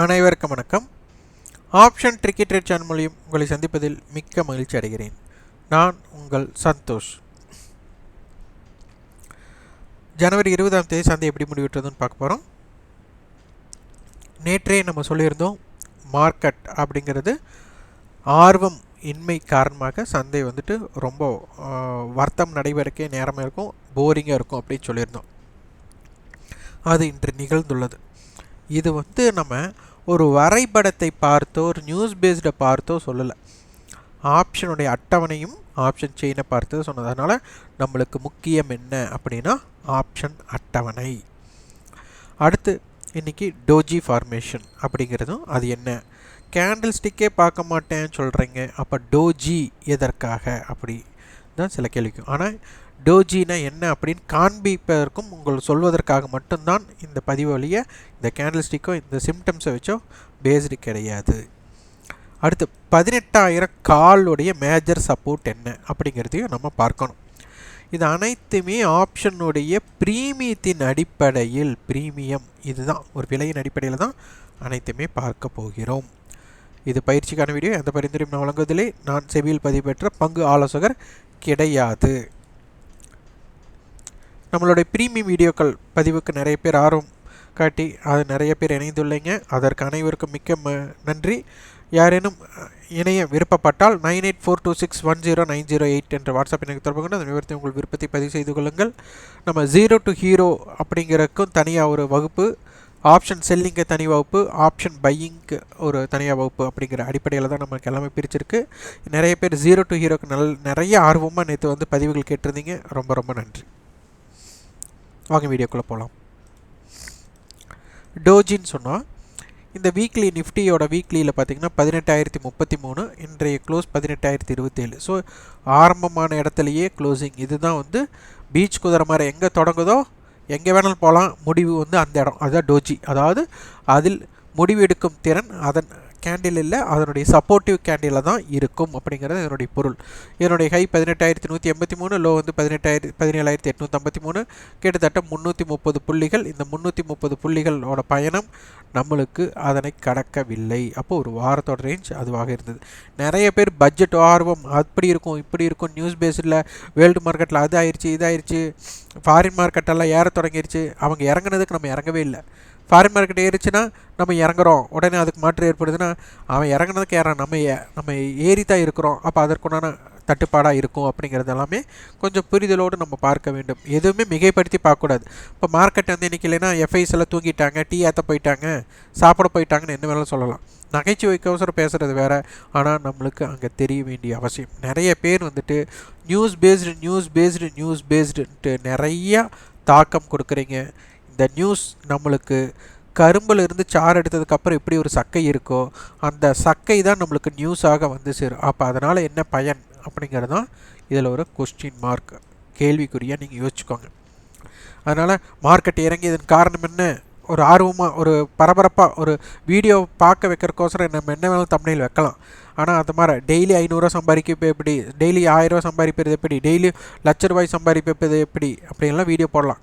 அனைவருக்கும் வணக்கம். Option tricky trade channel மூலியம் உங்களை சந்திப்பதில் மிக்க மகிழ்ச்சி அடைகிறேன். நான் உங்கள் சந்தோஷ். ஜனவரி 20ஆம் தேதி சந்தை எப்படி முடிவிட்டதுன்னு பார்க்க போகிறோம். நேற்றே நம்ம சொல்லியிருந்தோம், மார்க்கெட் அப்படிங்கிறது ஆர்வம் இன்மை காரணமாக சந்தை ரொம்ப வர்த்தம் நடைபெறக்கே நேரமாக இருக்கும், போரிங்காக இருக்கும் அப்படின்னு சொல்லியிருந்தோம். அது இன்று நிகழ்ந்துள்ளது. இது நம்ம ஒரு வரைபடத்தை பார்த்தோ ஒரு நியூஸ் பேஸ்டை பார்த்தோ சொல்லலை, ஆப்ஷனுடைய அட்டவணையும் ஆப்ஷன் செயினை பார்த்து சொன்னது. அதனால் நம்மளுக்கு முக்கியம் என்ன அப்படின்னா ஆப்ஷன் அட்டவணை. அடுத்து இன்றைக்கி டோஜி ஃபார்மேஷன் அப்படிங்கிறதும் அது என்ன, கேண்டில் ஸ்டிக்கே பார்க்க மாட்டேன்னு சொல்கிறீங்க, அப்போ டோஜி எதற்காக அப்படி தான் சில கேள்விக்கும். ஆனால் டோஜினா என்ன அப்படின்னு காண்பிப்பதற்கும் உங்கள் சொல்வதற்காக மட்டும்தான் இந்த பதிவு வழியை இந்த கேண்டில் ஸ்டிக்கோ இந்த சிம்டம்ஸை வச்சோ பேஸ்டு கிடையாது. அடுத்து 18,000 காலுடைய மேஜர் சப்போர்ட் என்ன அப்படிங்கிறதையும் நம்ம பார்க்கணும். இது அனைத்துமே ஆப்ஷனுடைய ப்ரீமியத்தின் அடிப்படையில், ப்ரீமியம் இதுதான் ஒரு விலையின் அடிப்படையில் தான் அனைத்துமே பார்க்க போகிறோம். இது பயிற்சிக்கான வீடியோ, எந்த பரிந்துரையும் நான் வழங்குவதில்லை. நான் செபியில் பதிவு பெற்ற பங்கு ஆலோசகர் கிடையாது. நம்மளுடைய ப்ரீமியம் வீடியோக்கள் பதிவுக்கு நிறைய பேர் ஆர்வம் காட்டி அது நிறைய பேர் இணைந்துள்ளீங்க. அதற்கு அனைவருக்கும் மிக்க நன்றி. யாரேனும் இணைய விருப்பப்பட்டால் 9842610908 என்ற வாட்ஸ்அப் எனக்கு தொடர்பு கொண்டு அந்த விவரத்தை உங்கள் விருப்பத்தை பதிவு செய்து கொள்ளுங்கள். நம்ம 0 to ஹீரோ அப்படிங்கிறதுக்கும் தனியாக ஒரு வகுப்பு, ஆப்ஷன் செல்லிங்கு தனி வகுப்பு, ஆப்ஷன் பையிங்க்கு ஒரு தனியாக வகுப்பு அப்படிங்கிற அடிப்படையில் தான் நமக்கு எல்லாமே பிரிச்சிருக்கு. நிறைய பேர் 0 to ஹீரோக்கு நிறைய ஆர்வமாக நேற்று பதிவுகள் கேட்டிருந்தீங்க. ரொம்ப ரொம்ப நன்றி. வாங்க வீடியோக்குள்ளே போகலாம். டோஜின்னு சொன்னால் இந்த வீக்லி நிஃப்டியோட வீக்லியில் பார்த்திங்கன்னா 18,033, இன்றைய க்ளோஸ் 18,027. ஸோ ஆரம்பமான இடத்துலையே க்ளோசிங். இதுதான் பீச் குதிரை மாதிரி எங்கே தொடங்குதோ எங்கே வேணாலும் போகலாம், முடிவு அந்த இடம், அதுதான் டோஜி. அதாவது அதில் முடிவு எடுக்கும் திறன் அதன் கேண்டில் இல்லை, அதனுடைய சப்போர்ட்டிவ் கேண்டில் தான் இருக்கும் அப்படிங்கிறது என்னுடைய பொருள். என்னுடைய ஹை 18,183, லோ 17,853, கிட்டத்தட்ட 330 புள்ளிகள். இந்த 330 புள்ளிகளோட பயணம் நம்மளுக்கு அதனை கடக்கவில்லை. அப்போது ஒரு வாரத்தோட ரேஞ்ச் அதுவாக இருந்தது. நிறைய பேர் பட்ஜெட் ஆர்வம் அப்படி இருக்கும் இப்படி இருக்கும், நியூஸ் பேஸில் வேர்ல்டு மார்க்கெட்டில் அது ஆயிடுச்சு இதாகிடுச்சு, ஃபாரின் மார்க்கெட்டெல்லாம் ஏற தொடங்கிடுச்சு. அவங்க இறங்குனதுக்கு நம்ம இறங்கவே இல்லை. ஃபாரின் மார்க்கெட் ஏறிச்சுன்னா நம்ம இறங்குறோம், உடனே அதுக்கு மாற்று ஏற்படுதுன்னா அவன் இறங்குனதுக்கு ஏறான், நம்ம ஏறி தான் இருக்கிறோம், அப்போ அதற்குண்டான தட்டுப்பாடாக இருக்கும் அப்படிங்கிறது எல்லாமே கொஞ்சம் புரிதலோடு நம்ம பார்க்க வேண்டும். எதுவுமே மிகைப்படுத்தி பார்க்கக்கூடாது. இப்போ மார்க்கெட் இன்றைக்கி இல்லைன்னா எஃப்ஐஸ் எல்லாம் தூங்கிட்டாங்க, டீ ஏற்ற போயிட்டாங்க, சாப்பிட போயிட்டாங்கன்னு என்ன வேணாலும் சொல்லலாம். நகைச்சுவைக்கோசரம் பேசுகிறது வேறு, ஆனால் நம்மளுக்கு அங்கே தெரிய வேண்டிய அவசியம். நிறைய பேர் நியூஸ் பேஸ்டுன்ட்டு நிறையா தாக்கம் கொடுக்குறீங்க. இந்த நியூஸ் நம்மளுக்கு கரும்பில் இருந்து சாறு எடுத்ததுக்கப்புறம் எப்படி ஒரு சக்கை இருக்கோ அந்த சக்கை தான் நம்மளுக்கு நியூஸாக சேரும். அப்போ அதனால் என்ன பயன் அப்படிங்கிறது தான் இதில் ஒரு கொஸ்டின் மார்க், கேள்விக்குறியாக நீங்கள் யோசிச்சுக்கோங்க. அதனால் மார்க்கெட் இறங்கியதன் காரணம் என்ன, ஒரு ஆர்வமாக ஒரு பரபரப்பாக ஒரு வீடியோ பார்க்க வைக்கிறக்கோசரம் நம்ம என்ன வேணாலும் தம்ப்நெயில் வைக்கலாம். ஆனால் அது மாதிரி டெய்லி 500 சம்பாதிப்பது எப்படி, டெய்லி 1000 சம்பாதிப்பது எப்படி, டெய்லி ₹1,00,000 சம்பாதிப்பது எப்படி அப்படின்லாம் வீடியோ போடலாம்.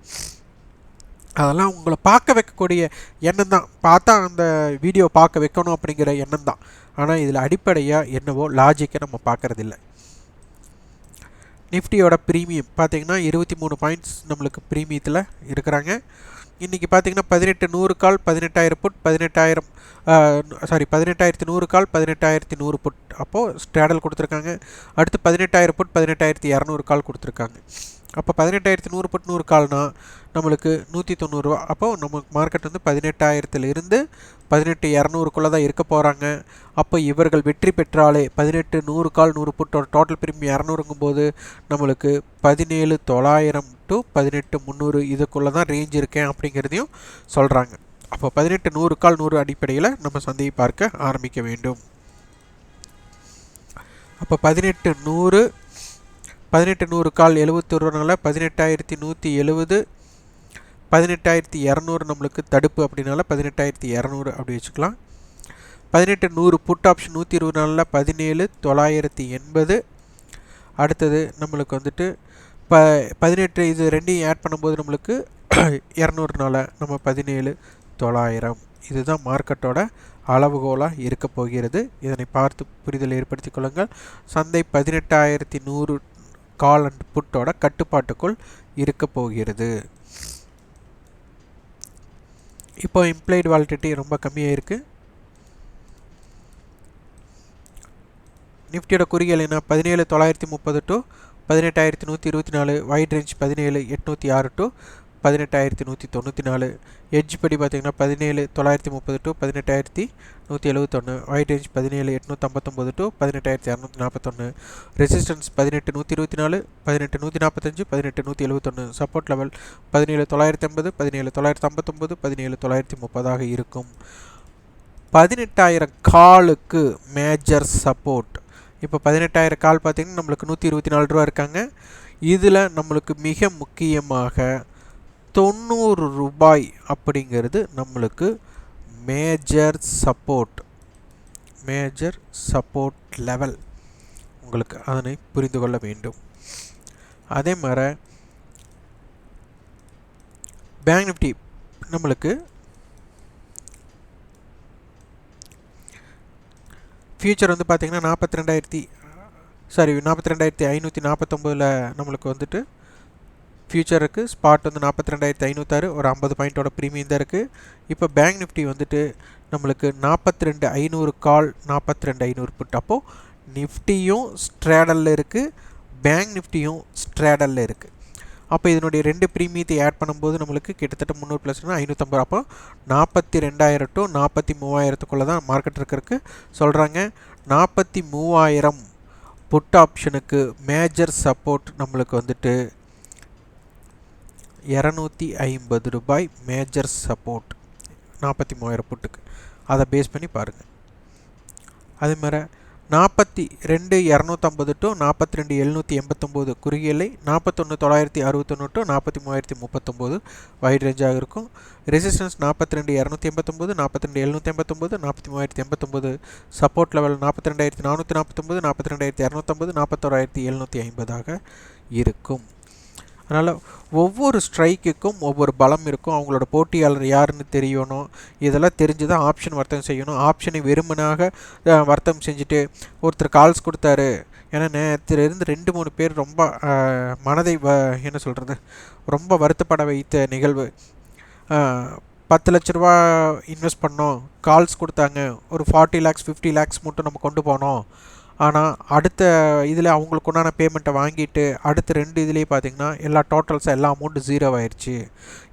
அதெல்லாம் உங்களை பார்க்க வைக்கக்கூடிய எண்ணம் தான், பார்த்தா அந்த வீடியோ பார்க்க வைக்கணும் அப்படிங்கிற எண்ணம் தான். ஆனால் இதில் அடிப்படையாக என்னவோ லாஜிக்கை நம்ம பார்க்குறதில்ல. நிஃப்டியோட ப்ரீமியம் பார்த்திங்கன்னா 23 பாயிண்ட்ஸ் நம்மளுக்கு ப்ரீமியத்தில் இருக்கிறாங்க. இன்றைக்கி பார்த்திங்கன்னா 18,100 கால் 18,000 புட், 18,100 கால் 18,100 புட். அப்போது ஸ்ட்ராடல் கொடுத்துருக்காங்க. அடுத்து 18,000 புட் 18,200 கால் கொடுத்துருக்காங்க. அப்போ 18,100 புட் 100 கால்னா நம்மளுக்கு 190 ரூபா. அப்போது நமக்கு மார்க்கெட் 18,000 18,200 தான் இருக்க போகிறாங்க. அப்போ இவர்கள் வெற்றி பெற்றாலே 18,100 கால் 100 புட்டோட டோட்டல் ப்ரீமியம் 200ங்கும்போது நம்மளுக்கு 17,900 to 18,300 இதுக்குள்ளே தான் ரேஞ்ச் இருக்கேன் அப்படிங்கிறதையும் சொல்கிறாங்க. அப்போ 18,100 கால் 100 அடிப்படையில் நம்ம சந்தையை பார்க்க ஆரம்பிக்க வேண்டும். அப்போ 18,100 கால் 71 18,170, 18,200 நம்மளுக்கு தடுப்பு அப்படின்னால 18,200 அப்படி வச்சுக்கலாம். 18,100 புட் ஆப்ஷன் 120 17,980. அடுத்தது நம்மளுக்கு 18 இது ரெண்டையும் ஆட் பண்ணும்போது நம்மளுக்கு 200 நம்ம 17,900 இதுதான் மார்க்கெட்டோட அளவுகோலாக இருக்க போகிறது. இதனை பார்த்து புரிதல் ஏற்படுத்திக் கொள்ளுங்கள். சந்தை 18,100 கால் அண்ட் புட்டோட கட்டுப்பாட்டுக்குள் இருக்க போகிறது. இப்போ இம்ப்ளைடு வாலிடிட்டி ரொம்ப கம்மியாக இருக்குது. நிஃப்டியோட குறிகள் என்ன? 17,930 to 18,124, wide range 17,806 to 18,194. Edge படி பார்த்தீங்கன்னா 17,930 to 18,171, wide range 17,859 to 18,241, resistance 18,124, 18,145, 18,171, support level 17,980, 17,959, 17,930 இருக்கும். 18,000 காலுக்கு மேஜர் சப்போர்ட். இப்போ 18,000 கால் பார்த்தீங்கன்னா நம்மளுக்கு 124 ரூபா இருக்காங்க. இதில் நம்மளுக்கு மிக முக்கியமாக 90 ரூபாய் அப்படிங்கிறது நம்மளுக்கு மேஜர் சப்போர்ட் லெவல். உங்களுக்கு அதனை புரிந்து கொள்ள வேண்டும். அதே மாதிரி பேங்க் நிஃப்டி நம்மளுக்கு ஃபியூச்சர் வந்து பார்த்திங்கன்னா 42,549 நம்மளுக்கு வந்துட்டு ஃபியூச்சருக்கு ஸ்பாட் வந்து 42,506, ஒரு 50 பாயிண்ட்டோட ப்ரீமியம் தான் இருக்குது. இப்போ பேங்க் நிஃப்டி வந்துட்டு நம்மளுக்கு 42,500 கால், 42,500 புட். அப்போது நிஃப்டியும் ஸ்ட்ராடலில் இருக்குது, பேங்க் நிஃப்டியும் ஸ்ட்ராடலில் இருக்குது. அப்போ இதனுடைய 2 ப்ரீமியத்தை ஆட் பண்ணும்போது நம்மளுக்கு கிட்டத்தட்ட 300 + 550. அப்போ 42,000 டு 43,000 தான் மார்க்கெட் இருக்கிறதுக்கு சொல்கிறாங்க. 43,000 புட் ஆப்ஷனுக்கு மேஜர் சப்போர்ட் நம்மளுக்கு வந்துட்டு 250 ரூபாய் மேஜர் சப்போர்ட் 43,000 புட்டுக்கு. அதை பேஸ் பண்ணி பாருங்கள். அதே மாதிரி 42,250 டு 42,789 குறுகியலை, 41,961 டு 43,039 வைட் ரேஞ்சாக இருக்கும். ரெசிஸ்டன்ஸ் 42,289, 42,789, 43,089. சப்போர்ட் லெவல் 42,449, 42,250, 41,750 இருக்கும். அதனால் ஒவ்வொரு ஸ்ட்ரைக்குக்கும் ஒவ்வொரு பலம் இருக்கும். அவங்களோட போட்டியாளர் யாருன்னு தெரியணும். இதெல்லாம் தெரிஞ்சு தான் ஆப்ஷன் வர்த்தகம் செய்யணும். ஆப்ஷனை வெறுமனாக வர்த்தகம் செஞ்சுட்டு ஒருத்தர் கால்ஸ் கொடுத்தாரு, ஏன்னா நேரத்திலிருந்து 2-3 பேர் ரொம்ப மனதை என்ன சொல்கிறது, ரொம்ப வருத்தப்பட வைத்த நிகழ்வு. 10 லட்ச ரூபா இன்வெஸ்ட் பண்ணோம், கால்ஸ் கொடுத்தாங்க, ஒரு 40 lakhs 50 lakhs மட்டும் நம்ம கொண்டு போனோம். ஆனால் அடுத்த இதில் அவங்களுக்கு உண்டான பேமெண்ட்டை வாங்கிட்டு அடுத்த 2 இதுலேயே பார்த்திங்கன்னா எல்லா டோட்டல்ஸாக எல்லா அமௌண்ட்டு 0 ஆயிடுச்சு.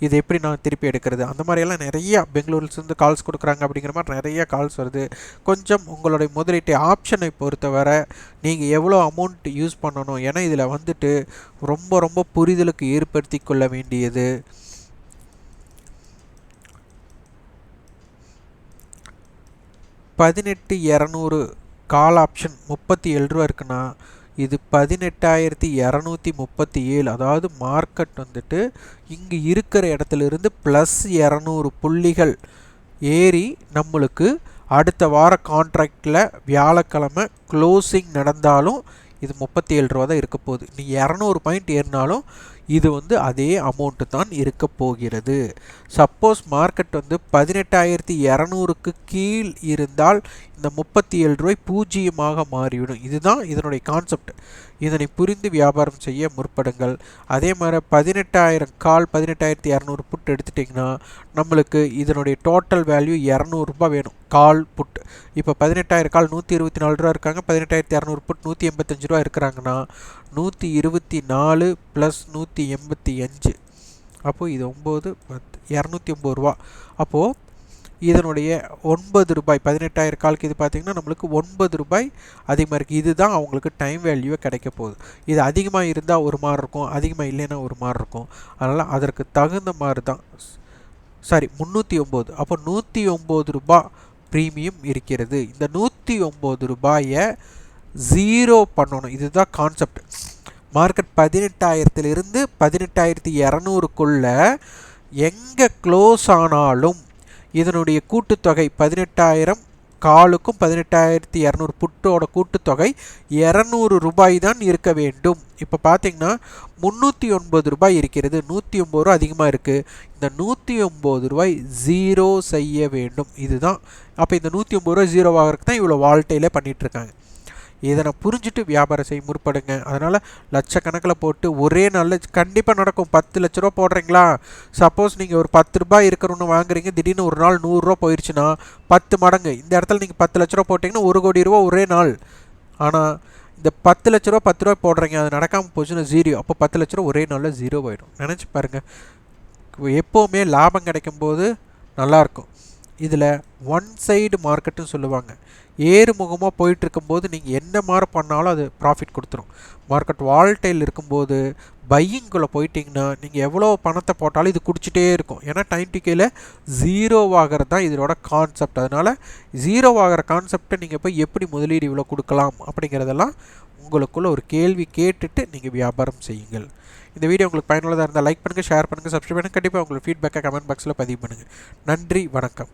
இது எப்படி நான் திருப்பி எடுக்கிறது? அந்த மாதிரியெல்லாம் நிறையா பெங்களூர்லேருந்து கால்ஸ் கொடுக்குறாங்க. அப்படிங்கிற மாதிரி நிறையா கால்ஸ் வருது. கொஞ்சம் உங்களுடைய முதலீட்டு ஆப்ஷனை பொறுத்தவரை நீங்கள் எவ்வளோ அமௌண்ட் யூஸ் பண்ணணும், ஏன்னா இதில் வந்துட்டு ரொம்ப ரொம்ப புரிதலுக்கு ஏற்படுத்தி கொள்ள வேண்டியது 18,200 கால் ஆப்ஷன் 37 ரூபா இருக்குன்னா இது 18,237. அதாவது மார்க்கெட் வந்துட்டு இங்கே இருக்கிற இடத்துல இருந்து +200 புள்ளிகள் ஏறி நம்மளுக்கு அடுத்த வார கான்ட்ராக்டில் வியாழக்கிழமை க்ளோசிங் நடந்தாலும் இது 37 ரூபா தான் இருக்க போகுது. நீ 200 பாயிண்ட் ஏறினாலும் இது வந்து அதே அமௌண்ட்டு தான் இருக்க போகிறது. சப்போஸ் மார்க்கெட் வந்து 18,200க்கு கீழ் இருந்தால் இந்த 37 ரூபாய் பூஜ்ஜியமாக மாறிவிடும். இதுதான் இதனுடைய கான்செப்ட். இதனை புரிந்து வியாபாரம் செய்ய முற்படுங்கள். அதே மாதிரி 18,000 கால், 18,200 புட் எடுத்துட்டிங்கன்னா நம்மளுக்கு இதனுடைய டோட்டல் வேல்யூ 200 ரூபாய் வேணும் கால் புட். இப்போ 18,000 கால் 124 ரூபா இருக்காங்க, 18,200 புட் 185 ரூபா இருக்கிறாங்கன்னா 124 + 185, அப்போது இது 9 10 209 ரூபா. அப்போது இதனுடைய 9 ரூபாய் 18,000 காலுக்கு இது பார்த்திங்கன்னா நம்மளுக்கு 9 ரூபாய் அதிகமாக இருக்குது. இதுதான் அவங்களுக்கு டைம் வேல்யூவே கிடைக்க போகுது. இது அதிகமாக இருந்தால் ஒரு மாதிரி இருக்கும், அதிகமாக இல்லைன்னா ஒரு மாதிரி இருக்கும். அதனால் அதற்கு தகுந்த மாதிரி தான். சாரி 309. அப்போ 109 ரூபாய் ப்ரீமியம் இருக்கிறது. இந்த 109 ரூபாயை 0 பண்ணணும். இதுதான் கான்செப்ட். மார்க்கெட் 18,000 18,200க்குள்ளே எங்கே க்ளோஸ் ஆனாலும் இதனுடைய கூட்டுத்தொகை 18,000 காலுக்கும் 18,200 புட்டோட கூட்டுத்தொகை 200 ரூபாய் தான் இருக்க வேண்டும். இப்போ பார்த்தீங்கன்னா 309 ரூபாய் இருக்கிறது, 109 ரூபா அதிகமாக இருக்குது. இந்த 109 ரூபாய் ஜீரோ செய்ய வேண்டும். இதுதான். அப்போ இந்த 109 ரூபாய் ஜீரோ ஆகிறதுக்கு தான் இவ்வளோ வால்ட்டையிலே பண்ணிகிட்ருக்காங்க. இதை நான் புரிஞ்சுட்டு வியாபாரம் செய்ய முற்படுங்க. அதனால் லட்சக்கணக்கில் போட்டு ஒரே நாளில் கண்டிப்பாக நடக்கும். 10 லட்ச ரூபா போடுறீங்களா, சப்போஸ் நீங்கள் ஒரு 10 ரூபாய் இருக்கிறோன்னு வாங்குறீங்க, திடீர்னு ஒரு நாள் 100 ரூபா போயிடுச்சுன்னா 10 மடங்கு. இந்த இடத்துல நீங்கள் 10 லட்ச ரூபா போட்டிங்கன்னா 1 கோடி ரூபா ஒரே நாள். ஆனால் இந்த 10 லட்ச ரூபா 10 ரூபா போடுறீங்க, அது நடக்காமல் போச்சுன்னா ஜீரோ. அப்போ 10 லட்ச ரூபா ஒரே நாளில் ஜீரோ ஆகிடும். நினச்சி பாருங்கள். எப்போவுமே லாபம் கிடைக்கும்போது நல்லாயிருக்கும். இதில் ஒன் சைடு மார்க்கெட்டுன்னு சொல்லுவாங்க. ஏறுமுகமாக போயிட்டுருக்கும்போது நீங்கள் என்ன மாதிரி பண்ணாலும் அது ப்ராஃபிட் கொடுத்துரும். மார்க்கெட் வால்டைல் இருக்கும்போது பையிங்குள்ளே போயிட்டிங்கன்னா நீங்கள் எவ்வளோ பணத்தை போட்டாலும் இது குடிச்சிட்டே இருக்கும். ஏன்னா டைம் டிக்கேயில் ஜீரோவாகிறது தான் இதோட கான்செப்ட். அதனால் ஜீரோவாகிற கான்செப்டை நீங்கள் போய் எப்படி முதலீடு இவ்வளோ கொடுக்கலாம் அப்படிங்கிறதெல்லாம் உங்களுக்குள்ள ஒரு கேள்வி கேட்டுட்டு நீங்கள் வியாபாரம் செய்யுங்கள். இந்த வீடியோ உங்களுக்கு பயனுள்ளதாக இருந்தால் லைக் பண்ணுங்கள், ஷேர் பண்ணுங்கள், சப்ஸ்கிரைப் பண்ணுங்கள். கண்டிப்பாக உங்களோட ஃபீட்பேக்கை கமெண்ட் பாக்ஸில் பதிவு பண்ணுங்கள். நன்றி, வணக்கம்.